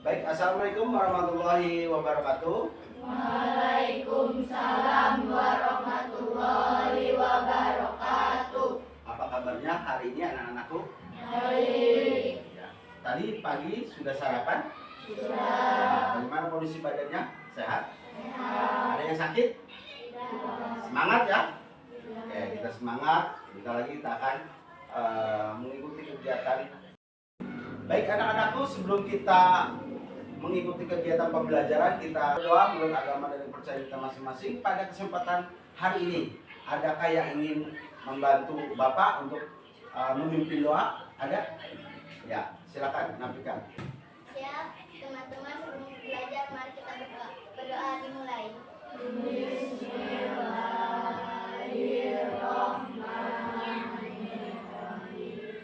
Baik, assalamualaikum warahmatullahi wabarakatuh. Waalaikumsalam warahmatullahi wabarakatuh. Apa kabarnya hari ini anak-anakku? Baik. Ya. Tadi pagi sudah sarapan? Sudah. Bagaimana kondisi badannya? Sehat? Sehat. Ada yang sakit? Tidak. Semangat ya? Oke, kita semangat. Bentar lagi kita akan mengikuti kegiatan. Baik anak-anakku, sebelum kita mengikuti kegiatan pembelajaran, kita berdoa menurut agama dan percaya kita masing-masing. Pada kesempatan hari ini, adakah yang ingin membantu Bapak untuk memimpin doa? Ada? Ya, silakan nampilkan. Siap, teman-teman, sebelum belajar mari kita berdoa. Berdoa dimulai. Bismillahirrahmanirrahim.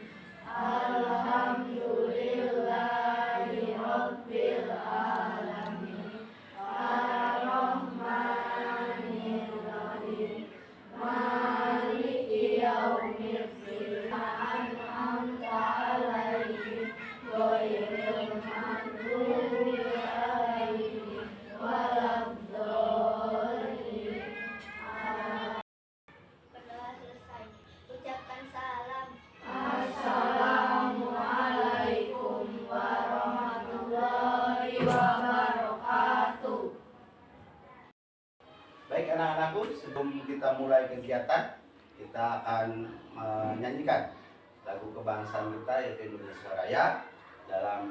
Alhamdulillahirabbil alamin. Arrahmanirrahim. Maliki yaumiddin. An'amta 'alaihim ghairil maghdubi 'alaihim waladdallin. Berdoa selesai. Ucapkan salam. Assalamualaikum warahmatullahi wabarakatuh. Baik anak-anakku, sebelum kita mulai kegiatan, kita akan menyanyikan lagu kebangsaan kita yaitu Indonesia Raya dalam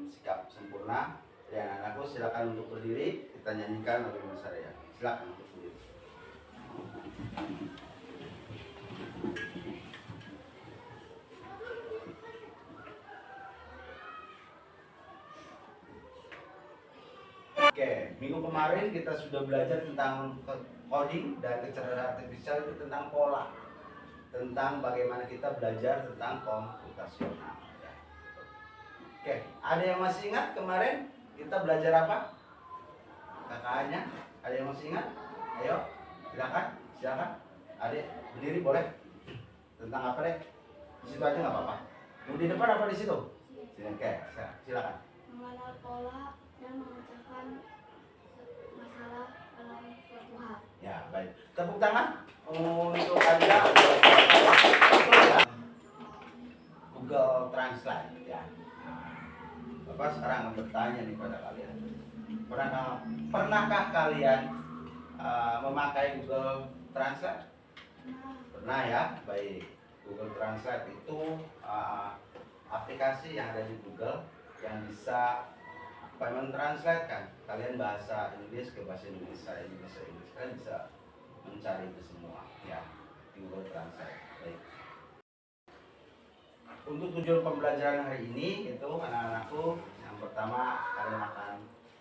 sikap sempurna. Jadi anak-anakku silakan untuk berdiri, kita nyanyikan lagu Indonesia Raya. Silakan untuk berdiri. Oke, minggu kemarin kita sudah belajar tentang coding dan kecerdasan artifisial, itu tentang pola, tentang bagaimana kita belajar tentang komputasional. Ya. Oke, ada yang masih ingat kemarin kita belajar apa? KKA-nya, ada yang masih ingat? Ayo, silakan. Adik, berdiri boleh. Tentang apa deh? Di situ aja nggak apa-apa. Mau di depan apa di situ? Sini, oke, silakan. Mengenal pola dan memecahkan masalah dalam suatu hal. Ya, baik. Tepuk tangan untuk Anda. Google Translate ya. Bapak sekarang akan bertanya nih pada kalian. Pernahkah kalian memakai Google Translate? Pernah ya? Baik. Google Translate itu aplikasi yang ada di Google yang bisa mentranslatekan kalian bahasa Inggris ke bahasa Indonesia, Inggris, kalian bisa mencari itu semua ya di Google Translate. Baik. Untuk tujuan pembelajaran hari ini itu anak-anakku, yang pertama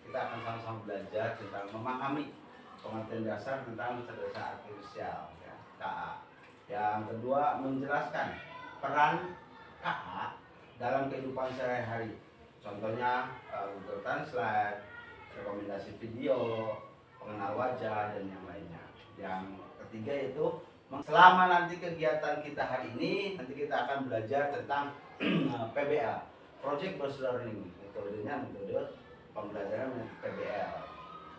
kita akan sama-sama belajar tentang memahami pengertian dasar tentang kecerdasan artifisial ya, KA. Yang kedua menjelaskan peran KA dalam kehidupan sehari-hari. Contohnya Google Translate, rekomendasi video, pengenal wajah, dan yang lainnya. Yang ketiga yaitu selama nanti kegiatan kita hari ini, nanti kita akan belajar tentang PBL, Project Based Learning. Metodenya metode pembelajaran PBL,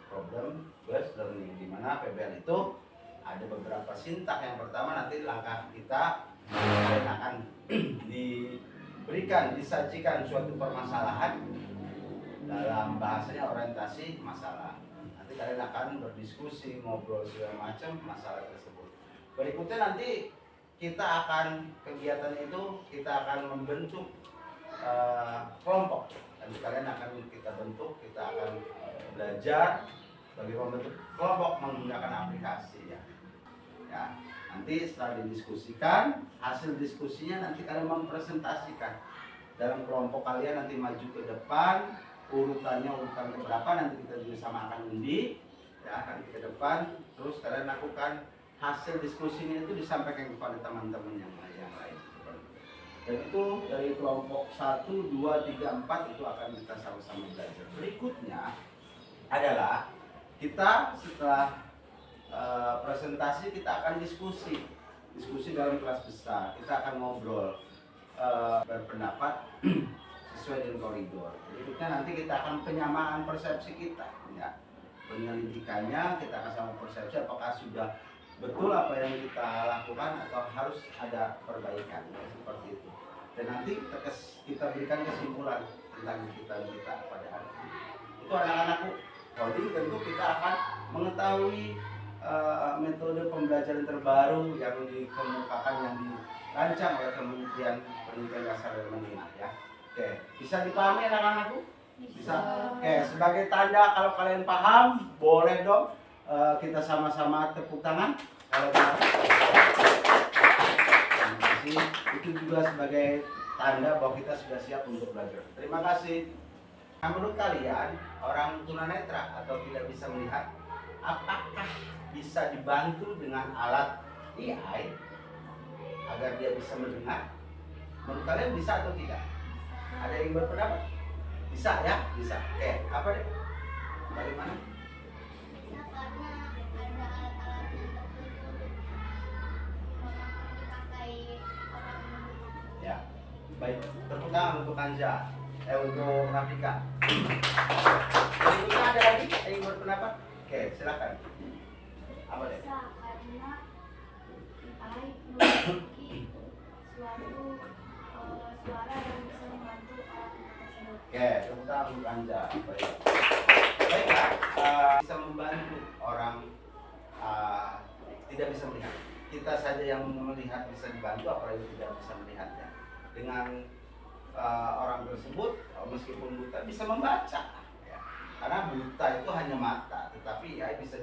Problem Based Learning, di mana PBL itu ada beberapa sintak. Yang pertama nanti langkah kita akan disajikan suatu permasalahan dalam bahasanya orientasi masalah. Nanti kalian akan berdiskusi, ngobrol segala macam masalah tersebut. Berikutnya nanti kita akan kegiatan itu kita akan membentuk kelompok. Nanti kalian akan kita bentuk, kita akan belajar bagaimana membentuk kelompok menggunakan aplikasi ya. Nanti setelah didiskusikan, hasil diskusinya nanti kalian mempresentasikan dalam kelompok kalian, nanti maju ke depan, urutan keberapa nanti kita juga sama akan undi ya, akan ke depan, terus kalian lakukan hasil diskusinya itu disampaikan kepada teman-teman yang lain. Dan itu dari kelompok 1, 2, 3, 4 itu akan kita sama-sama belajar. Berikutnya adalah kita setelah presentasi kita akan diskusi dalam kelas besar. Kita akan ngobrol berpendapat sesuai dengan koridor. Berikutnya nanti kita akan penyamaan persepsi kita, ya. Penyelidikannya kita akan sama persepsi apakah sudah betul apa yang kita lakukan atau harus ada perbaikan, ya, seperti itu. Dan nanti kita berikan kesimpulan tentang kita pada hari ini. Itu anak-anakku. Jadi tentu kita akan mengetahui metode pembelajaran terbaru yang dikemukakan, yang dirancang oleh Kementerian Pendidikan Dasar dan Menengah, ya. Oke, bisa dipahami anak-anakku? Bisa. Oke, sebagai tanda kalau kalian paham, boleh dong kita sama-sama tepuk tangan. Kalau terima kasih. Itu juga sebagai tanda bahwa kita sudah siap untuk belajar. Terima kasih. Nah, menurut kalian, orang tunanetra atau tidak bisa melihat, apakah bisa dibantu dengan alat AI agar dia bisa mendengar? Menurut kalian bisa atau tidak? Ada yang berpendapat? Bisa, ya? Bisa. Oke, apa deh? Bagaimana? Bisa karena ada alat-alat yang tertentu dipakai orang. Ya, baik. Tepuk tangan untuk Anja. Untuk Rafika. Berikutnya ada lagi yang berpendapat? Oke, silakan. Apa deh? Bisa karena AI memiliki suatu suara yang bisa membantu alat tersebut. Oke, tepuk tangan untuk Anja. Baik. Baiklah, bisa membantu orang tidak bisa melihat. Kita saja yang melihat bisa dibantu, apalagi tidak bisa melihatnya. Dengan orang tersebut meskipun buta bisa membaca, ya. Karena buta itu hanya mata, tetapi ya bisa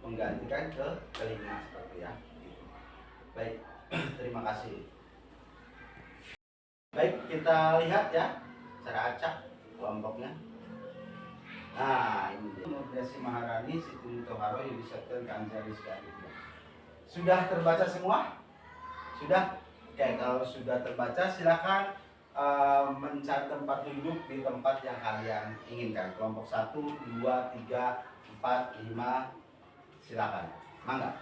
menggantikan ke telinga seperti ya. Baik, terima kasih. Baik, kita lihat ya cara acak kelompoknya. Nah, ini dia. Nurdesi Maharani, Siti Toharo, Yudi Septian, Kanjari Sekali. Sudah terbaca semua? Sudah? Oke, kalau sudah terbaca silakan mencari tempat duduk di tempat yang kalian inginkan. Kelompok 1, 2, 3, 4, 5. Silakan. Mangga.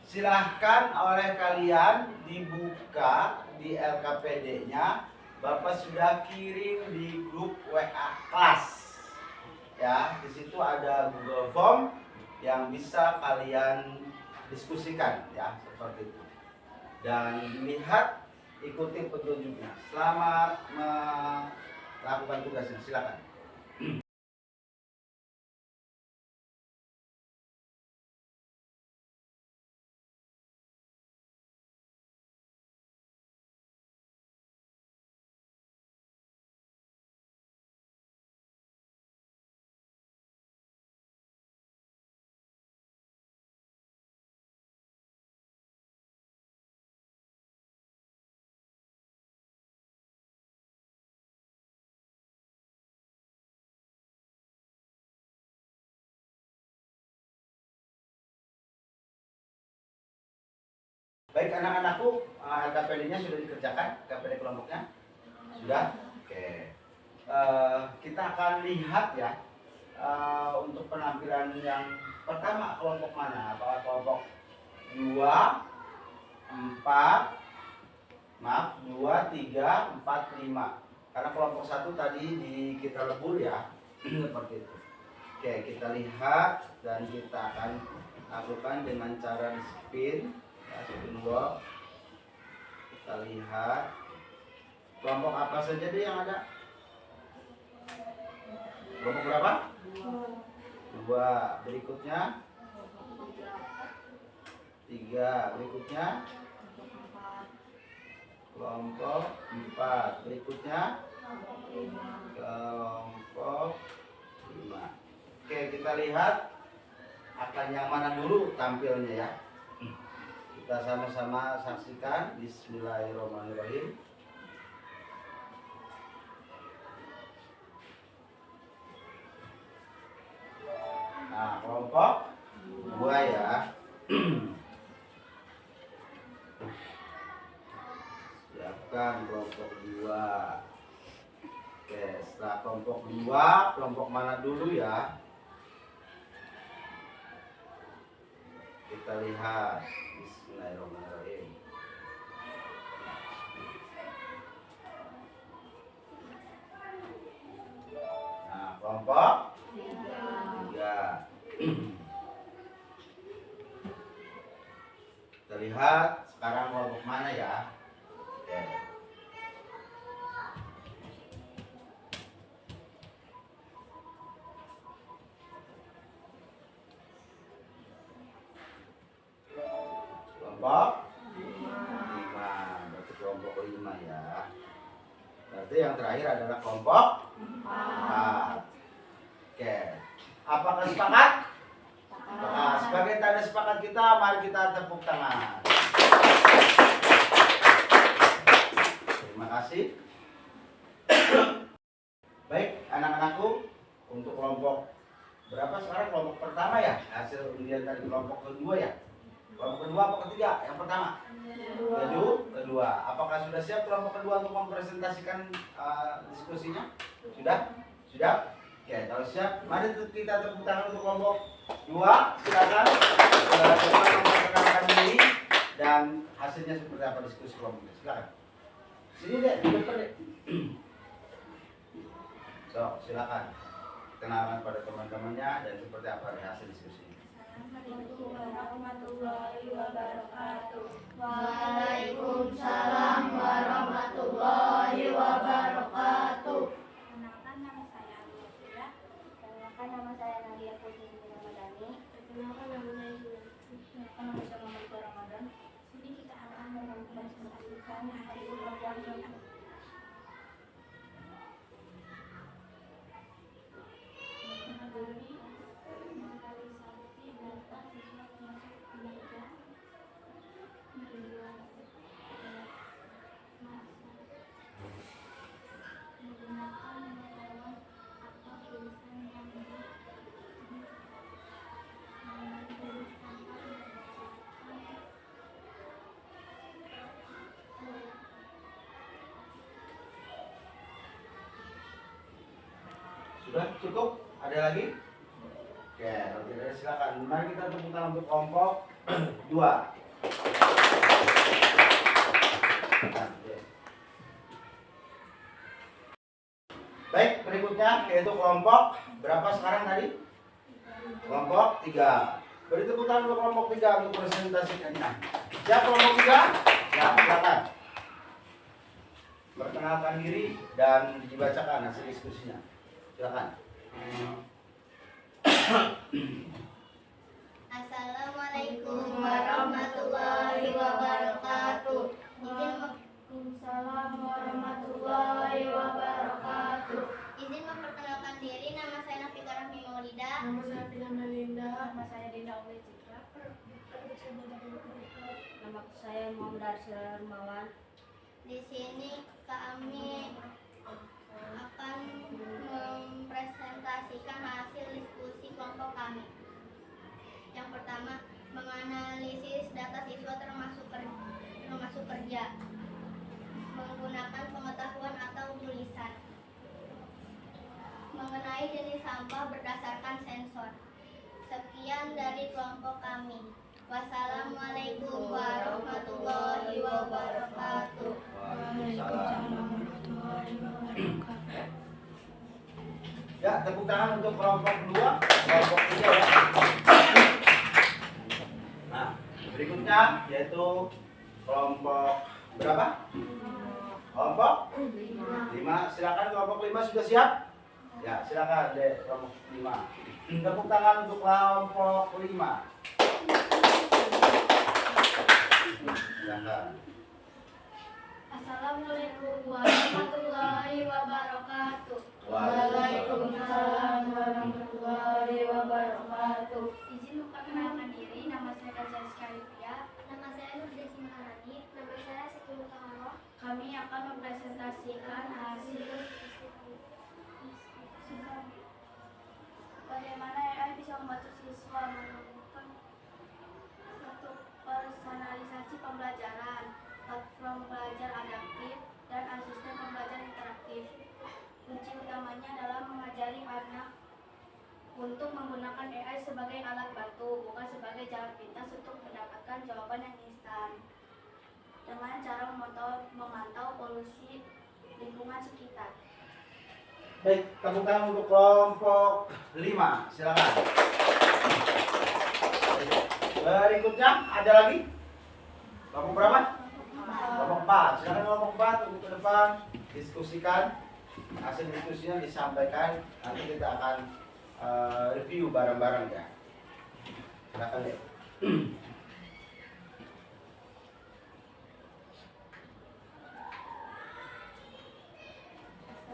Silahkan oleh kalian dibuka di LKPD-nya. Bapak sudah kirim di grup WA kelas. Ya, di situ ada Google Form yang bisa kalian diskusikan, ya, seperti itu. Dan lihat, ikuti petunjuknya. Selamat melakukan tugasnya. Silakan. Baik anak-anakku, LKPD-nya sudah dikerjakan, LKPD kelompoknya? Sudah? Oke. Kita akan lihat ya, untuk penampilan yang pertama kelompok mana? Apakah kelompok 2, 4, 3, 4, 5. Karena kelompok 1 tadi kita lebur ya, seperti itu. Oke, kita lihat dan kita akan lakukan dengan cara spin. Spin block. Kita lihat kelompok apa saja deh yang ada. Kelompok berapa? 2. Berikutnya 3. Berikutnya kelompok 4. Berikutnya kelompok 5. Oke, kita lihat akan yang mana dulu tampilnya ya. Kita sama-sama saksikan. Bismillahirrahmanirrahim. Nah, kelompok 2 ya. Siapkan kelompok 2. Oke, setelah kelompok 2, kelompok mana dulu ya? Kita lihat. Bismillahirrahmanirrahim. Kelompok 3. Kita lihat sekarang kelompok mana ya? Oke. Kelompok 5. Berarti kelompok 5 ya. Berarti yang terakhir adalah kelompok 4. Oke. Apakah sepakat? Nah, sebagai tanda sepakat kita, mari kita tepuk tangan. Terima kasih. Baik, anak-anakku, untuk kelompok berapa sekarang? Kelompok pertama ya? Hasil undian tadi kelompok kedua ya? Kelompok kedua apa ketiga? Yang pertama? Kedua. Apakah sudah siap kelompok kedua untuk mempresentasikan diskusinya? Sudah? Sudah? Oke, kalau siap, mari kita tepuk tangan untuk kelompok 2. Silakan memperkenalkan diri dan hasilnya seperti apa diskusi kelompoknya. Silakan. Sini deh, di depan deh. So, silakan kenalkan pada teman-temannya dan seperti apa hasil diskusinya. Assalamualaikum warahmatullahi wabarakatuh. Waalaikumsalam warahmatullahi wabarakatuh. Perkenalkan nama saya Alia. Perkenalkan nama saya Nadia Putri Ramadhani. Perkenalkan nama saya Julian. Perkenalkan nama saya Muhammad Ramadan. Sini kita akan mempresentasikan hasil kelompok ini. Sudah cukup? Ada lagi? Oke, kalau tidak ada silakan. Mari kita tepuk tangan untuk kelompok 2. Baik, berikutnya yaitu kelompok berapa sekarang tadi? Kelompok 3. Beri tepuk tangan untuk kelompok 3 untuk presentasikannya. Siap kelompok 3? Ya, silakan. Perkenalkan diri dan dibacakan hasil diskusinya. Silakan. Assalamualaikum warahmatullahi wabarakatuh. Waalaikumsalam warahmatullahi wabarakatuh. Izin memperkenalkan diri, nama saya Nafika Rahmi Maulida. Nama saya Pina Melinda. Nama saya Dinda Uli Citra. Nama saya Muhammad Arsyad Mawan. Di sini kami akan mempresentasikan hasil diskusi kelompok kami. Yang pertama, menganalisis data siswa termasuk kerja menggunakan pengetahuan atau tulisan. Mengenai jenis sampah berdasarkan sensor. Sekian dari kelompok kami. Wassalamualaikum warahmatullahi wabarakatuh. Ya, tepuk tangan untuk kelompok 2, kelompok 3 ya. Nah, berikutnya yaitu kelompok berapa? Kelompok 5. Silakan kelompok 5 sudah siap? Ya, silakan deh kelompok 5. Tepuk tangan untuk kelompok 5. Silakan. Assalamualaikum warahmatullahi wabarakatuh. Waalaikumsalam warahmatullahi wabarakatuh. Izin memperkenalkan diri, nama saya Kajar Skaripia. Nama saya Nur Desi Maharani. Nama saya Siti Mutaharoh. Kami akan mempresentasikan hasil bagaimana AI bisa membantu siswa menemukan satu personalisasi pembelajaran, platform belajar adaptif, dan asisten pembelajaran interaktif. Kunci utamanya adalah mengajari anak untuk menggunakan AI sebagai alat bantu, bukan sebagai jalan pintas untuk mendapatkan jawaban yang instan. Dengan cara memantau polusi lingkungan sekitar. Baik, tepuk tangan untuk kelompok 5. Silakan. Berikutnya ada lagi? Kelompok berapa? Kelompok 4. Silakan kelompok 4 untuk ke depan diskusikan. Hasil diskusinya disampaikan. Nanti kita akan review bareng-bareng ya. Silakan deh.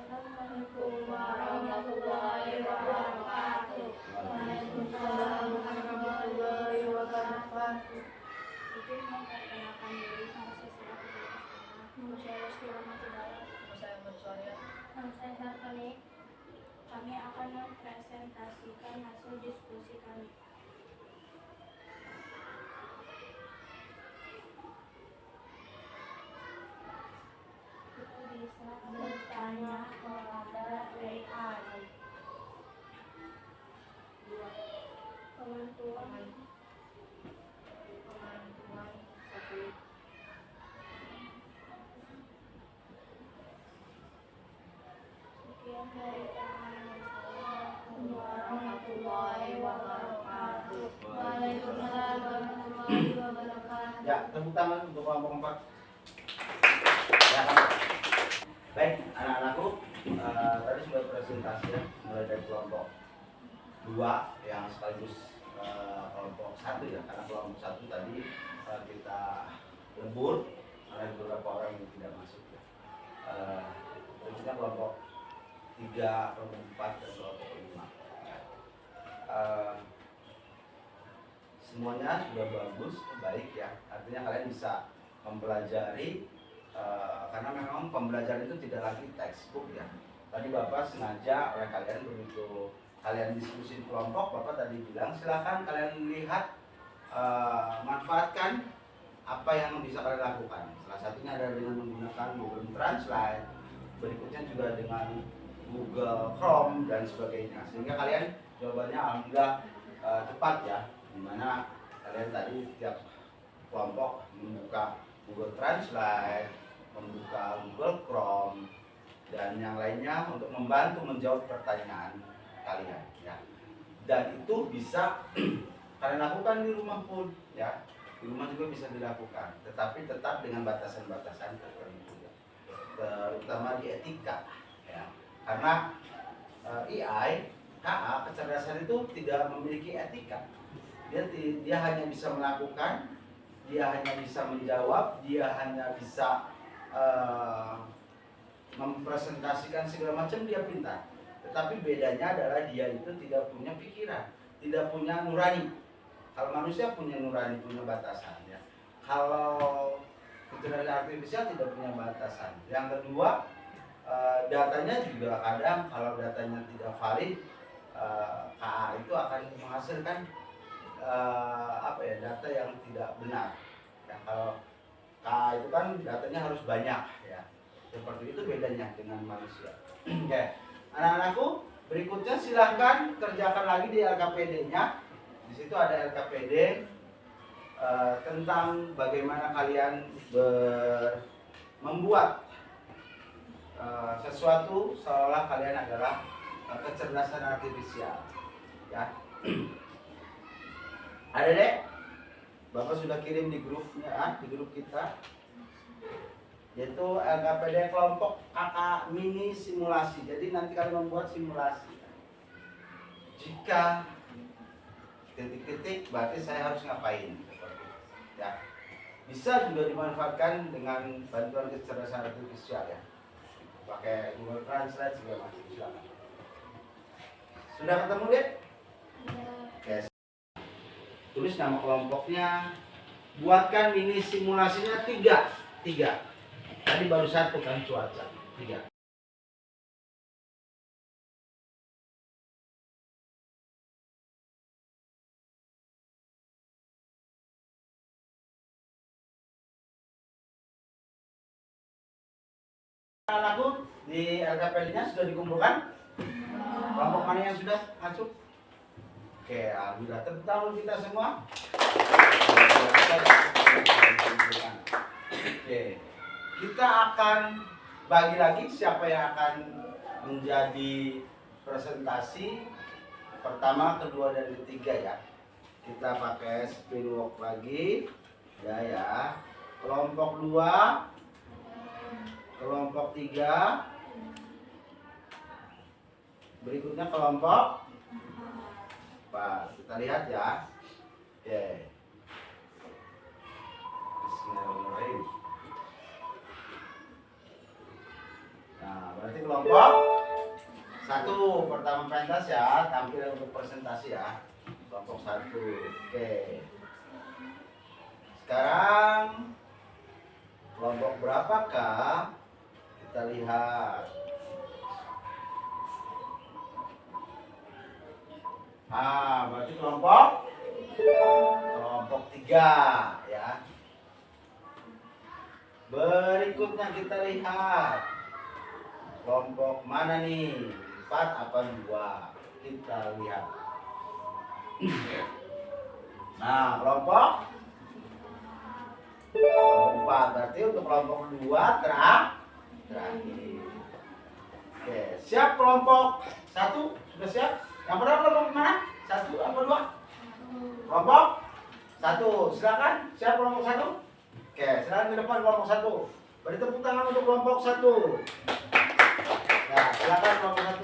Assalamualaikum warahmatullahi wabarakatuh. Waalaikumsalam warahmatullahi wabarakatuh. Izin memperkenalkan diri, nama saya Sira Putri Kusuma. Nama saya Reski Rahmatullah. Nama saya Bersuarya. Nama saya Sarkani. Kami akan mempresentasikan hasil diskusi kami. Kita bisa bertanya kepada AI. Penentuan satu. Sekian dari pengalaman saya. Warahmatullahi wabarakatuh. Waalaikumsalam warahmatullahi wabarakatuh. Ya, tepuk tangan untuk kelompok 4. Ya, baik, anak-anakku, tadi sudah presentasi ya, mulai dari kelompok 2 yang sekaligus kelompok 1 ya, karena kelompok 1 tadi kita lembur ada beberapa orang yang tidak masuk ya. Berikutnya kelompok 3, kelompok 4 dan kelompok 5 ya. Semuanya sudah bagus, baik ya, artinya kalian bisa mempelajari karena memang pembelajaran itu tidak lagi textbook ya. Tadi Bapak sengaja oleh kalian begitu kalian diskusi di kelompok, Bapak tadi bilang silakan kalian lihat, manfaatkan apa yang bisa kalian lakukan. Salah satunya adalah dengan menggunakan Google Translate, berikutnya juga dengan Google Chrome dan sebagainya. Sehingga kalian jawabannya alhamdulillah tepat ya, dimana kalian tadi tiap kelompok membuka Google Translate, membuka Google Chrome dan yang lainnya untuk membantu menjawab pertanyaan kalian ya. Dan itu bisa kalian lakukan di rumah pun ya. Di rumah juga bisa dilakukan, tetapi tetap dengan batasan-batasan tertentu ya. Terutama di etika ya. Karena AI, KA, kecerdasan itu tidak memiliki etika. Dia hanya bisa melakukan, dia hanya bisa menjawab, dia hanya bisa mempresentasikan segala macam, dia pintar. Tetapi bedanya adalah dia itu tidak punya pikiran, tidak punya nurani. Kalau manusia punya nurani, punya batasan ya. Kalau kecerdasan artifisial tidak punya batasan. Yang kedua, datanya juga kadang kalau datanya tidak valid, KA itu akan menghasilkan data yang tidak benar. Ya, kalau KA itu kan datanya harus banyak ya. Seperti itu bedanya dengan manusia. Oke, anak-anakku, berikutnya silahkan kerjakan lagi di LKPD-nya. Di situ ada LKPD tentang bagaimana kalian membuat sesuatu seolah kalian adalah kecerdasan artifisial. Ya, ada deh. Bapak sudah kirim di grupnya, di grup kita, yaitu LKPD kelompok kakak mini simulasi. Jadi nanti kalian membuat simulasi. Jika titik-titik berarti saya harus ngapain ya. Bisa juga dimanfaatkan dengan bantuan kecerdasan artifisial ya, pakai Google Translate segala macam. Silakan. Sudah ketemu deh? Oke. Tulis nama kelompoknya, buatkan mini simulasinya 3. Tadi baru 1 kan, cuaca 3. Anakku di LKPD-nya sudah dikumpulkan? Kelompok mana yang sudah masuk? Oke, alhamdulillah. Tepuk tangan kita semua. Oke, kita akan bagi lagi siapa yang akan menjadi presentasi pertama, kedua, dan ketiga ya. Kita pakai spin walk lagi ya. Kelompok 2, kelompok 3, berikutnya kelompok 4. Kita lihat ya. Oke. Bismillahirrahmanirrahim. Nah, berarti kelompok 1 pertama pentas ya, tampil untuk presentasi ya. Kelompok 1. Oke. Sekarang kelompok berapakah? Kita lihat. Ah, berarti kelompok 3 ya. Berikutnya kita lihat kelompok mana nih? 4 apa 2? Kita lihat. Nah, kelompok 4. Berarti untuk kelompok 2 terakhir. Oke, siap kelompok 1? Sudah siap? Yang pertama kelompok mana? 1 apa 2? Kelompok 1. Silakan. Siap kelompok 1? Oke, silakan ke depan kelompok 1. Beri tepuk tangan untuk kelompok 1. Ya, silakan kelompok 1.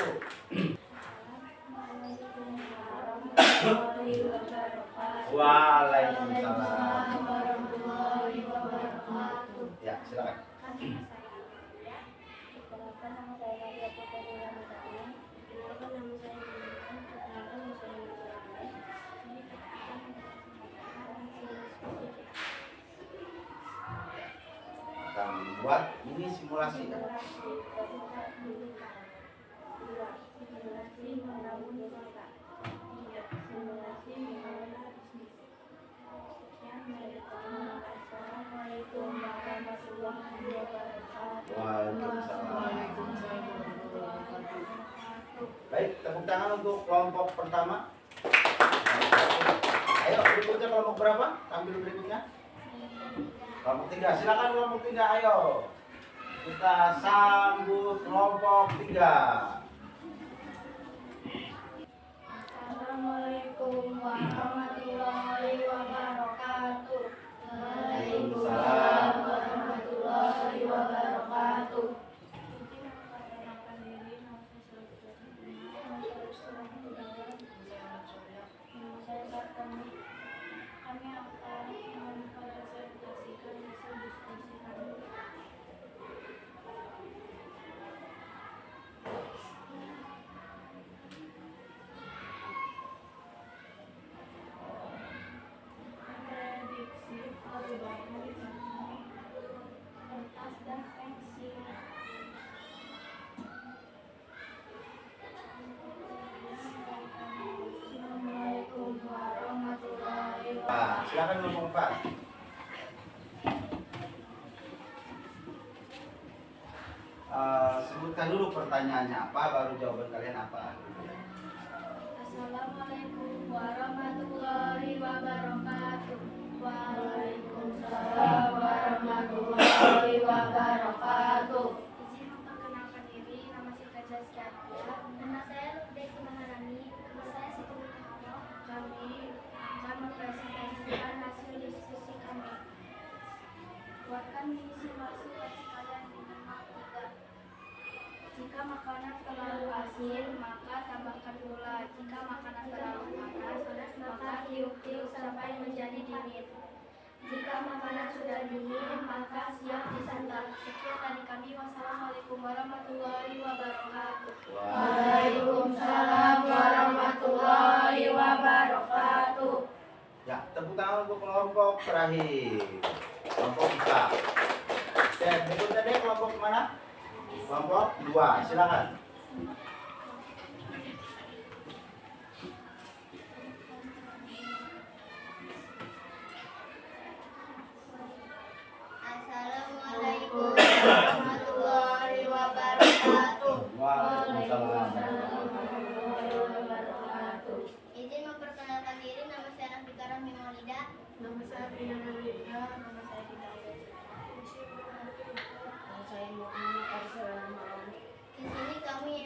Waalaikumsalam. Ya, silakan. Kita buat ini simulasi ya. Baik, tepuk tangan untuk kelompok pertama. Ayo, berikutnya kelompok berapa? Tampil berikutnya. Kelompok 3, silakan kelompok 3, ayo. Kita sambut kelompok 3. Assalamualaikum warahmatullahi wabarakatuh. Waalaikumsalam warahmatullahi wabarakatuh. Kami akan mempresentasikan hasil diskusi kami. Prediksi perubahan kertas dan pensil. Assalamualaikum warahmatullahi wabarakatuh. Silakan kelompok 4. Sebutkan dulu pertanyaannya apa, baru jawaban kalian apa. Assalamualaikum warahmatullahi wabarakatuh. Waalaikumsalam warahmatullahi wabarakatuh. Izin memperkenalkan diri, nama saya Zaskia. Nama saya Desi Maharani. Nama saya Siti Muhammad. Kami akan mempresentasikan hasil diskusi kami. Buatkan mini simulasi versi kalian dengan mak 3. Jika makanan terlalu asin, maka tambahkan gula. Jika makanan terlalu panas, maka tiup-tiup sampai menjadi dingin. Jika makanan sudah dingin, maka siap disantap. Sekian dari kami. Wassalamualaikum warahmatullahi wabarakatuh. Waalaikumsalam warahmatullahi wabarakatuh. Ya, tepuk tangan untuk kelompok terakhir. Kelompok 4. Oke, berikutnya deh kelompok mana? Kelompok 2, silakan. Assalamualaikum warahmatullahi wabarakatuh. Waalaikumsalam. Izin memperkenalkan diri, nama saya Rafika Rahmi Maulida. Nama saya Pina Nalika, nama saya Dita. Di sini kami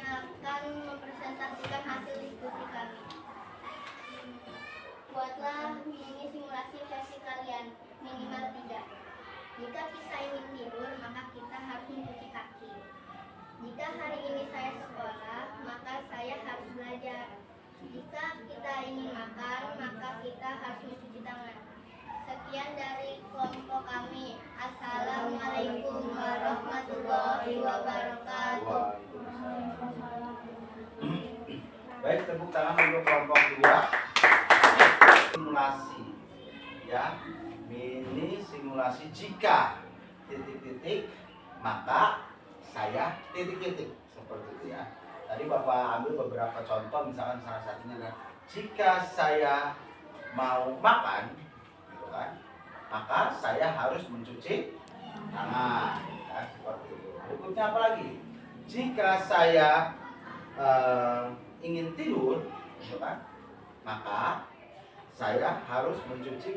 Jika kita ingin tidur, maka kita harus mencuci kaki. Jika hari ini saya sekolah, maka saya harus belajar. Jika kita ingin makan, maka kita harus mencuci tangan. Sekian dari kelompok kami. Assalamualaikum warahmatullahi wabarakatuh. Baik, tepuk tangan untuk kelompok 2. Simulasi, ya. Mini simulasi jika titik-titik maka saya titik-titik, seperti itu ya. Tadi Bapak ambil beberapa contoh, misalkan salah satunya adalah jika saya mau makan, gitu kan, maka saya harus mencuci tangan, ya, seperti itu. Berikutnya apa lagi? Jika saya ingin tidur, gitu kan, maka saya harus mencuci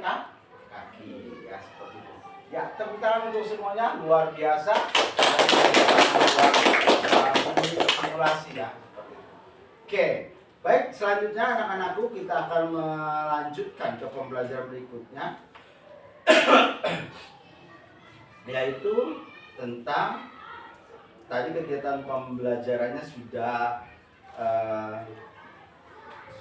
kaki, ya, seperti itu. Ya, tepuk tangan untuk semuanya, luar biasa. Simulasi ya, seperti itu. Oke, baik, selanjutnya anak-anakku kita akan melanjutkan ke pembelajaran berikutnya, yaitu tentang tadi kegiatan pembelajarannya sudah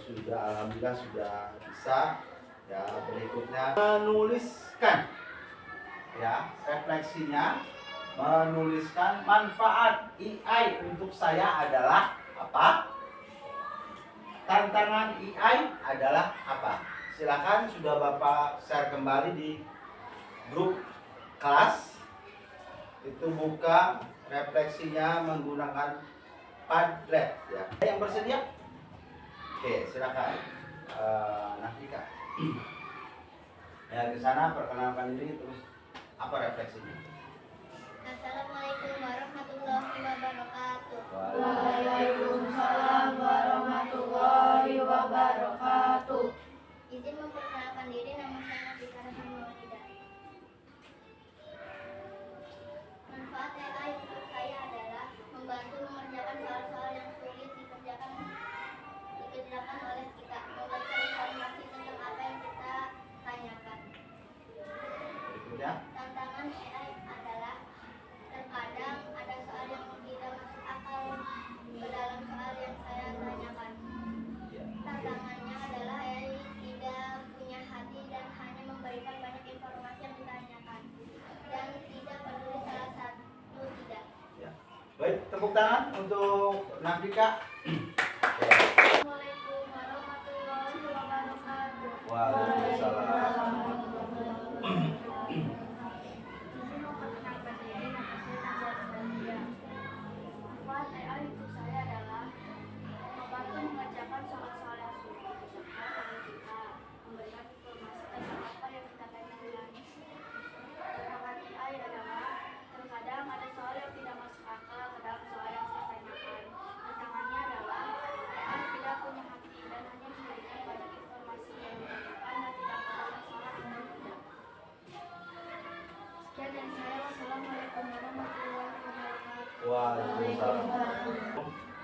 alhamdulillah sudah bisa ya. Berikutnya menuliskan ya, refleksinya menuliskan manfaat EI untuk saya adalah apa, tantangan EI adalah apa. Silakan, sudah Bapak share kembali di grup kelas, itu buka refleksinya menggunakan Padlet ya. Yang bersedia? Oke, silakan. Nafika. Ya, ke sana perkenalkan diri, terus apa refleksinya? Assalamualaikum warahmatullahi wabarakatuh. Waalaikumsalam warahmatullahi wabarakatuh. Izin memperkenalkan diri, nama saya Nafika Rahimahullah. Manfaat AI untuk saya adalah membantu mengerjakan soal-soal yang sulit dikerjakan oleh kita, memberikan informasi tentang apa yang kita tanyakan. Berikutnya. Tantangan AI adalah terkadang ada soal yang tidak masuk akal ke dalam soal yang saya tanyakan. Tantangannya adalah AI tidak punya hati dan hanya memberikan banyak informasi yang ditanyakan dan tidak peduli salah satu tidak. Ya. Baik, tepuk tangan untuk Nafika. Assalamualaikum warahmatullahi wabarakatuh. Waalaikumsalam. Izin memperkenalkan diri, nama saya Najwa Rizaldia. Manfaat AI untuk saya adalah membantu mengerjakan soal-soal yang sulit dikerjakan oleh kita, memberikan informasi tentang apa yang kita tanyakan. Tantangan AI adalah terkadang ada soal yang tidak masuk akal ke dalam soal yang saya tanyakan. Tantangannya adalah AI tidak punya hati dan hanya memberikan banyak informasi yang ditanyakan dan tidak peduli salah atau tidak. Sekian dari saya. Wassalamualaikum warahmatullahi wabarakatuh. Waalaikumsalam.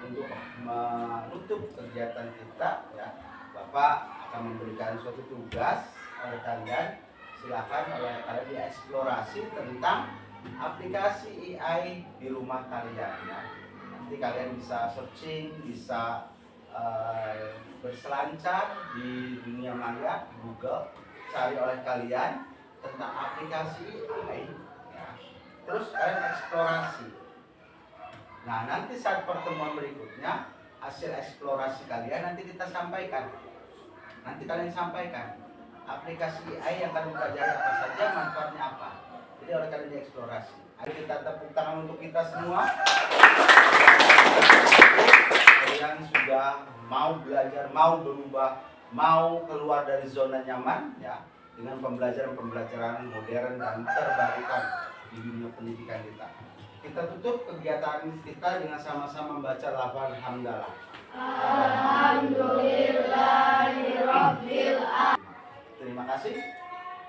Untuk menutup kegiatan kita ya, Bapak akan memberikan suatu tugas oleh kalian. Silakan oleh kalian dieksplorasi tentang aplikasi AI di rumah kalian ya. Nanti kalian bisa searching, bisa berselancar di dunia maya, Google, cari oleh kalian tentang aplikasi AI ya. Terus kalian eksplorasi. Nah, nanti saat pertemuan berikutnya hasil eksplorasi kalian nanti kita sampaikan. Nanti kalian sampaikan aplikasi AI yang kalian pelajari apa saja, manfaatnya apa. Jadi oleh kalian dieksplorasi. Ayo kita tepuk tangan untuk kita semua. Kalian sudah mau belajar, mau berubah, mau keluar dari zona nyaman ya, dengan pembelajaran modern dan terbarukan di dunia pendidikan kita. Kita tutup kegiatan kita dengan sama-sama membaca lafaz hamdalah. Alhamdulillahirabbil alamin. Terima kasih.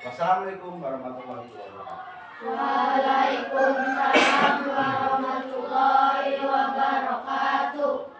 Wassalamualaikum warahmatullahi wabarakatuh. Waalaikumsalam warahmatullahi wabarakatuh.